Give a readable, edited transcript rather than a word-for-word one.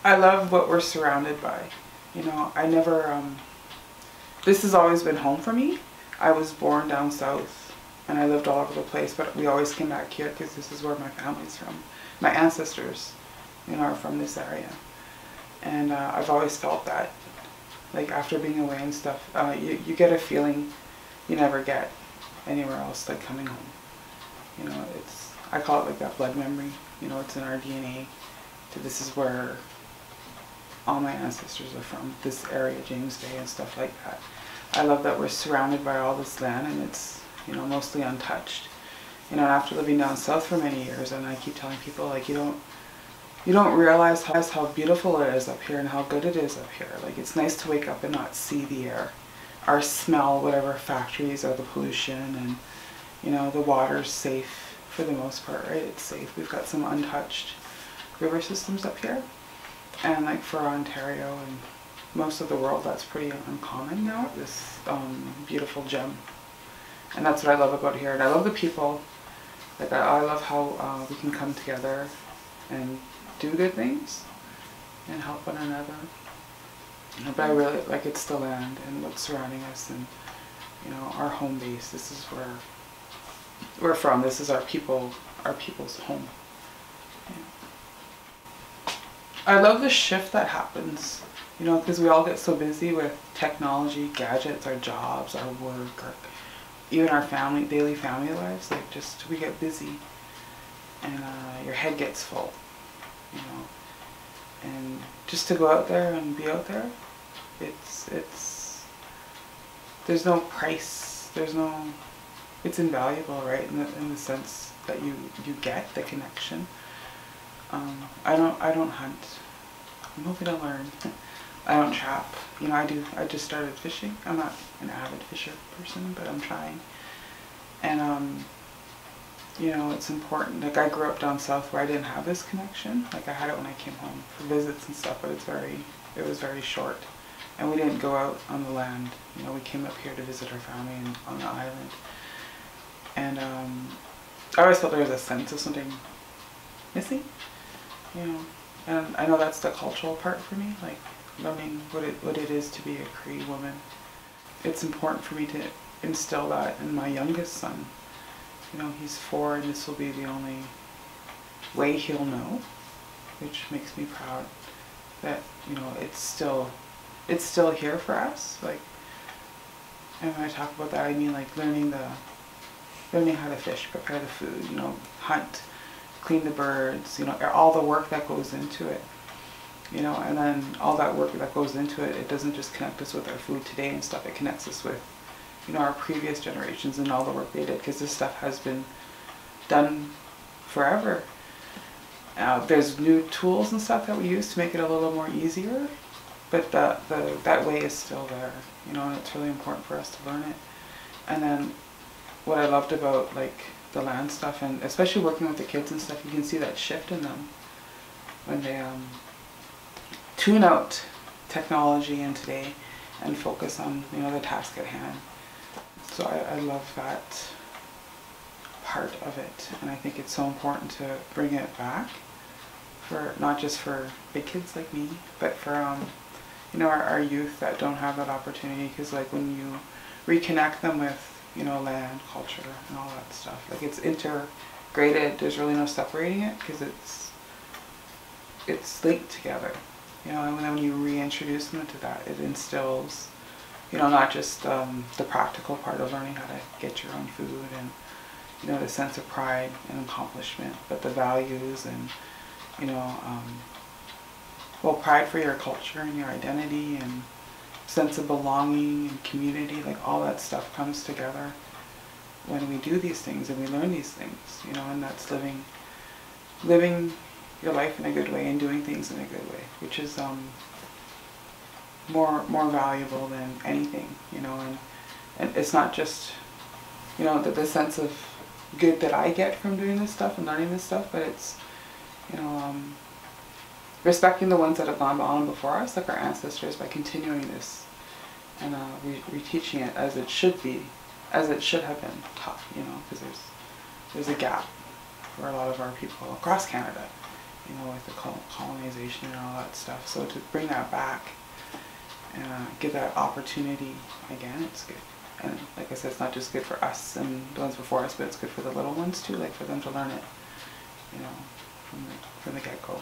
I love what we're surrounded by. You know, I never, this has always been home for me. I was born down south and I lived all over the place, but we always came back here because this is where my family's from. My ancestors, you know, are from this area. And I've always felt that, like after being away and stuff, you get a feeling you never get anywhere else, like coming home. You know, I call it like that blood memory. You know, it's in our DNA. This is where all my ancestors are from, this area, James Bay and stuff like that. I love that we're surrounded by all this land and it's, you know, mostly untouched. You know, after living down south for many years, and I keep telling people, like, you don't realize how beautiful it is up here and how good it is up here. Like, it's nice to wake up and not see the air or smell whatever factories or the pollution, and, you know, the water's safe for the most part, right? It's safe. We've got some untouched river systems up here, and like for Ontario and most of the world, that's pretty uncommon now, this beautiful gem. And that's what I love about here. And I love the people. Like, I love how we can come together and do good things and help one another. But I really, like, it's the land and what's surrounding us, and, you know, our home base. This is where we're from. This is our people's home. Yeah. I love the shift that happens, you know, because we all get so busy with technology, gadgets, our jobs, our work, even our daily family lives. Like, just, we get busy and your head gets full, you know. And just to go out there and be out there, there's no price, it's invaluable, right, in the sense that you get the connection. I don't hunt. I'm hoping to learn. I don't trap. You know, I just started fishing. I'm not an avid fisher person, but I'm trying. And you know, it's important. Like, I grew up down south where I didn't have this connection. Like, I had it when I came home for visits and stuff, but it was very short. And we didn't go out on the land. You know, we came up here to visit our family on the island. And I always felt there was a sense of something missing, you know. And I know that's the cultural part for me, like learning what it is to be a Cree woman. It's important for me to instill that in my youngest son. You know, he's 4 and this will be the only way he'll know, which makes me proud that, you know, it's still here for us. Like, and when I talk about that, I mean like learning how to fish, prepare the food, you know, hunt, clean the birds, you know, all the work that goes into it, you know. And then all that work that goes into it, it doesn't just connect us with our food today and stuff, it connects us with, you know, our previous generations and all the work they did, because this stuff has been done forever. There's new tools and stuff that we use to make it a little more easier, but that way is still there, you know, and it's really important for us to learn it. And then what I loved about, like, the land stuff, and especially working with the kids and stuff, you can see that shift in them when they tune out technology and today and focus on, you know, the task at hand. So I love that part of it, and I think it's so important to bring it back, for not just for big kids like me, but for you know, our youth that don't have that opportunity. Because, like, when you reconnect them with, you know, land, culture, and all that stuff, like, it's integrated. There's really no separating it, because it's linked together, you know. And then when you reintroduce them to that, it instills, you know, not just the practical part of learning how to get your own food and, you know, the sense of pride and accomplishment, but the values and, you know, well, pride for your culture and your identity and sense of belonging and community. Like, all that stuff comes together when we do these things and we learn these things, you know. And that's living your life in a good way and doing things in a good way, which is more valuable than anything, you know. And it's not just, you know, the sense of good that I get from doing this stuff and learning this stuff, but it's, you know, respecting the ones that have gone on before us, like our ancestors, by continuing this and reteaching it as it should be, as it should have been taught, you know, because there's a gap for a lot of our people across Canada you know, with the colonization and all that stuff. So to bring that back and give that opportunity again, it's good. And like I said, it's not just good for us and the ones before us, but it's good for the little ones too, like for them to learn it, you know, from the get-go.